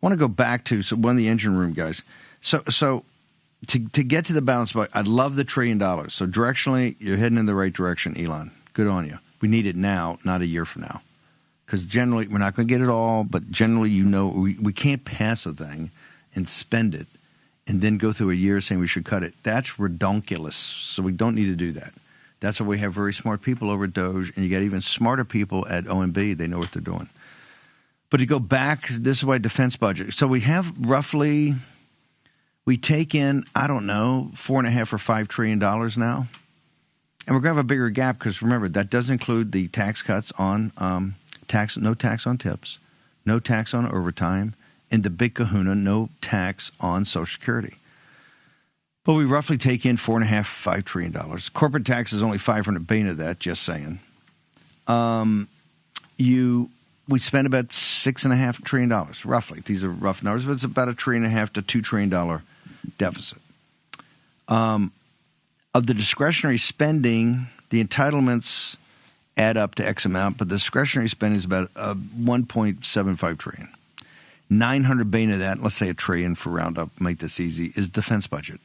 want to go back to one of the engine room guys. So to get to the balance budget, I love the $1 trillion. So directionally, you're heading in the right direction, Elon. Good on you. We need it now, not a year from now. Because generally, we're not going to get it all, but generally, we can't pass a thing and spend it and then go through a year saying we should cut it. That's redonkulous. So we don't need to do that. That's why we have very smart people over at Doge, and you got even smarter people at OMB. They know what they're doing. But to go back, this is why defense budget. So we have roughly, we take in, I don't know, $4.5 or $5 trillion now. And we're going to have a bigger gap because, remember, that does include the tax cuts on no tax on tips, no tax on overtime, and the big kahuna, no tax on Social Security. But we roughly take in $4.5, $5 trillion. Corporate tax is only $500 billion of that, just saying. We spend about $6.5 trillion, roughly. These are rough numbers, but it's about a $3.5 to $2 trillion deficit. Of the discretionary spending, the entitlements add up to X amount, but the discretionary spending is about $1.75 trillion. $900 billion of that, let's say $1 trillion for roundup, make this easy, is defense budget.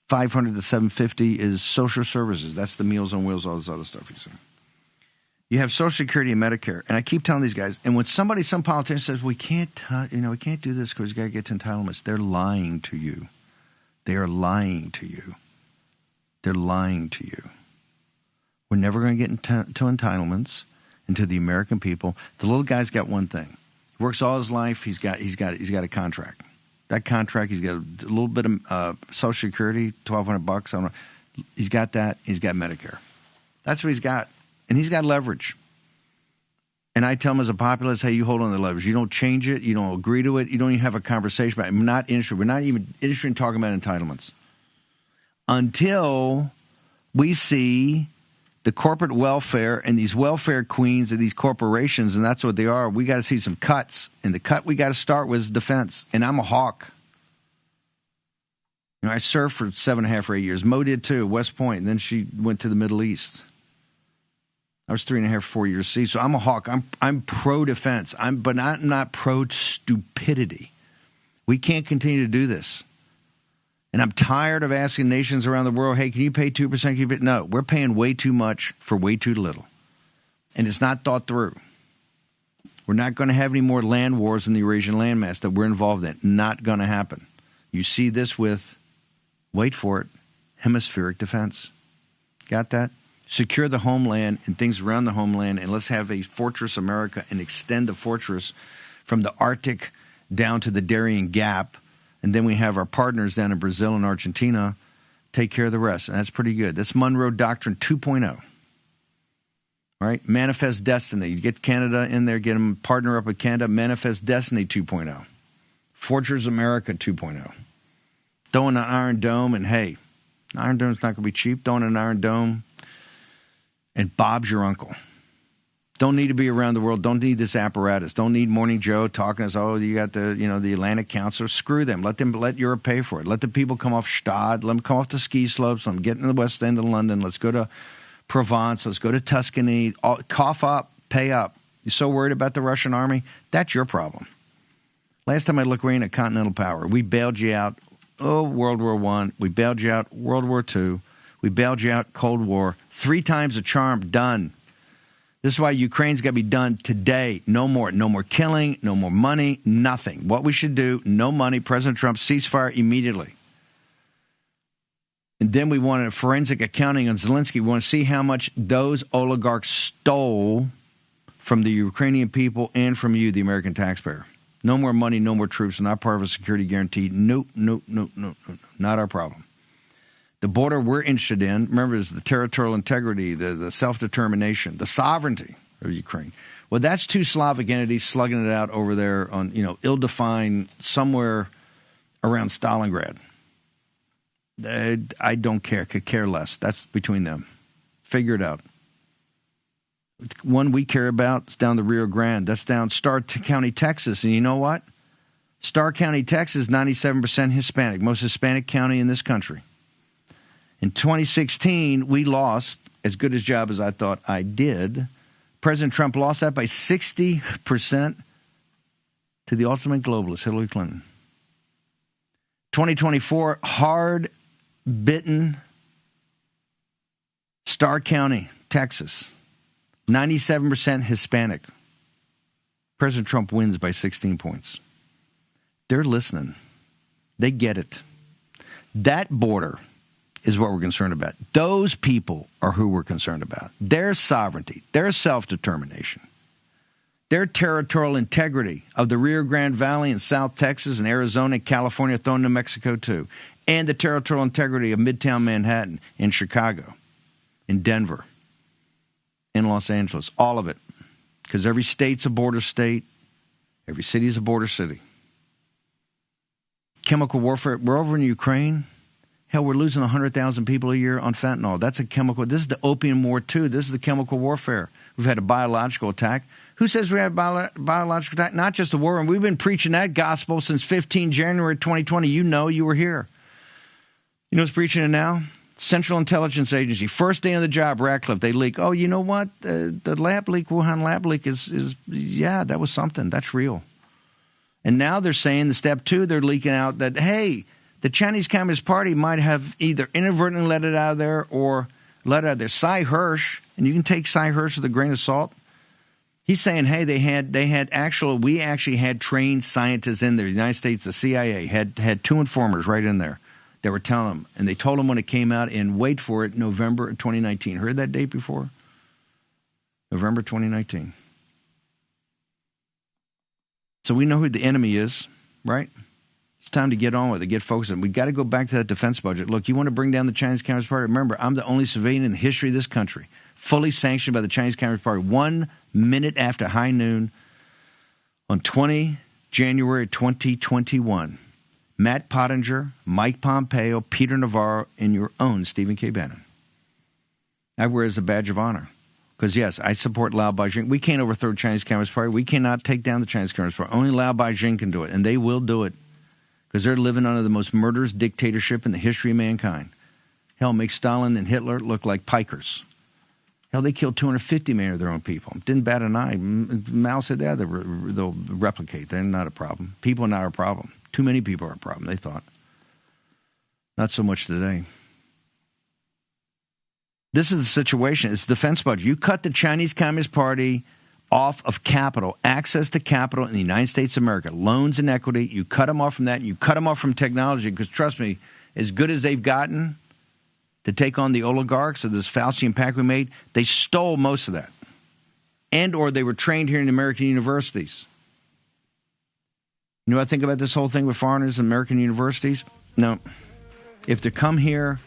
$500 to $750 is social services. That's the Meals on Wheels, all this other stuff you see. You have Social Security and Medicare, and I keep telling these guys. And when some politician says we can't do this because we got to get to entitlements, they're lying to you. They are lying to you. They're lying to you. We're never going to get to entitlements and to the American people. The little guy's got one thing. He works all his life. He's got a contract. That contract, he's got a little bit of Social Security, $1,200. I don't know. He's got that. He's got Medicare. That's what he's got. And he's got leverage. And I tell him as a populace, hey, you hold on to the leverage. You don't change it. You don't agree to it. You don't even have a conversation about it. I'm not interested. We're not even interested in talking about entitlements. Until we see the corporate welfare and these welfare queens of these corporations, and that's what they are, we got to see some cuts. And the cut we got to start with is defense. And I'm a hawk. I served for 7.5 or 8 years. Mo did too, West Point. And then she went to the Middle East. I was 3.5, 4 years. See, so I'm a hawk. I'm pro-defense. But I'm not pro-stupidity. We can't continue to do this. And I'm tired of asking nations around the world, hey, can you pay 2%? No, we're paying way too much for way too little. And it's not thought through. We're not going to have any more land wars in the Eurasian landmass that we're involved in. Not going to happen. You see this with, wait for it, hemispheric defense. Got that? Secure the homeland and things around the homeland, and let's have a fortress America and extend the fortress from the Arctic down to the Darien Gap. And then we have our partners down in Brazil and Argentina take care of the rest. And that's pretty good. That's Monroe Doctrine 2.0. Right? Manifest Destiny. You get Canada in there, get them partner up with Canada. Manifest Destiny 2.0. Fortress America 2.0. Throw in an Iron Dome, and hey, Iron Dome's not going to be cheap. Throw in an Iron Dome, and Bob's your uncle. Don't need to be around the world. Don't need this apparatus. Don't need Morning Joe talking to us. Oh, you got the Atlantic Council. Screw them. Let Europe pay for it. Let the people come off Stade. Let them come off the ski slopes. Let them get in the West End of London. Let's go to Provence. Let's go to Tuscany. Cough up, pay up. You're so worried about the Russian army? That's your problem. Last time I looked, we ain't a continental power. We bailed you out. World War I. We bailed you out. World War II. We bailed you out. Cold War. 3 times the charm. Done. This is why Ukraine's got to be done today. No more. No more killing. No more money. Nothing. What we should do, no money. President Trump, ceasefire immediately. And then we want a forensic accounting on Zelensky. We want to see how much those oligarchs stole from the Ukrainian people and from you, the American taxpayer. No more money, no more troops, not part of a security guarantee. Nope. Not our problem. The border we're interested in, remember, is the territorial integrity, the self-determination, the sovereignty of Ukraine. Well, that's 2 Slavic entities slugging it out over there on, ill-defined somewhere around Stalingrad. I don't care, could care less. That's between them. Figure it out. One we care about is down the Rio Grande. That's down Starr County, Texas. And you know what? Starr County, Texas, 97% Hispanic, most Hispanic county in this country. In 2016, we lost, as good a job as I thought I did. President Trump lost that by 60%. to the ultimate globalist, Hillary Clinton. 2024, hard-bitten Starr County, Texas, 97% Hispanic. President Trump wins by 16 points. They're listening. They get it. That border is what we're concerned about. Those people are who we're concerned about. Their sovereignty, their self-determination, their territorial integrity of the Rio Grande Valley in South Texas and Arizona and California, thrown to Mexico too, and the territorial integrity of Midtown Manhattan in Chicago, in Denver, in Los Angeles, all of it. Because every state's a border state, every city is a border city. Chemical warfare, we're over in Ukraine. Hell, we're losing 100,000 people a year on fentanyl. That's a chemical. This is the opium war, too. This is the chemical warfare. We've had a biological attack. Who says we have biological attack? Not just the war. And we've been preaching that gospel since 15 January 2020. You know, you were here. You know who's preaching it now? Central Intelligence Agency. First day on the job, Radcliffe, they leak. Oh, you know what? The lab leak, Wuhan lab leak is yeah, that was something. That's real. And now they're saying the step two, they're leaking out that, hey, the Chinese Communist Party might have either inadvertently let it out of there or let it out of there. Cy Hirsch, and you can take Cy Hirsch with a grain of salt. He's saying, hey, we actually had trained scientists in there. The United States, the CIA, had two informers right in there that were telling them. And they told them when it came out in, wait for it, November 2019. Heard that date before? November 2019. So we know who the enemy is, right? It's time to get on with it, get focused on it. We've got to go back to that defense budget. Look, you want to bring down the Chinese Communist Party? Remember, I'm the only civilian in the history of this country fully sanctioned by the Chinese Communist Party 1 minute after high noon on 20 January 2021. Matt Pottinger, Mike Pompeo, Peter Navarro, and your own Stephen K. Bannon. I wear it as a badge of honor. Because, yes, I support Lao Beijing. We can't overthrow the Chinese Communist Party. We cannot take down the Chinese Communist Party. Only Lao Beijing can do it, and they will do it. Because they're living under the most murderous dictatorship in the history of mankind. Hell, make Stalin and Hitler look like pikers. Hell, they killed 250 million of their own people. Didn't bat an eye. Mao said, yeah, they'll replicate. They're not a problem. People are not a problem. Too many people are a problem, they thought. Not so much today. This is the situation. It's the defense budget. You cut the Chinese Communist Party off of capital, access to capital in the United States of America, loans and equity. You cut them off from that, and you cut them off from technology, because trust me, as good as they've gotten to take on the oligarchs of this Faucian pact we made, they stole most of that. And or they were trained here in American universities. You know what I think about this whole thing with foreigners in American universities? No. If they come here,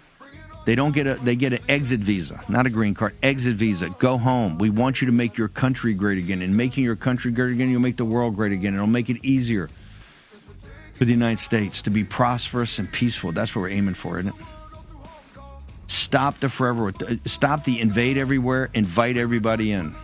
they get an exit visa, not a green card, exit visa. Go home. We want you to make your country great again. And making your country great again, you'll make the world great again. It'll make it easier for the United States to be prosperous and peaceful. That's what we're aiming for, isn't it? Stop the invade everywhere, invite everybody in.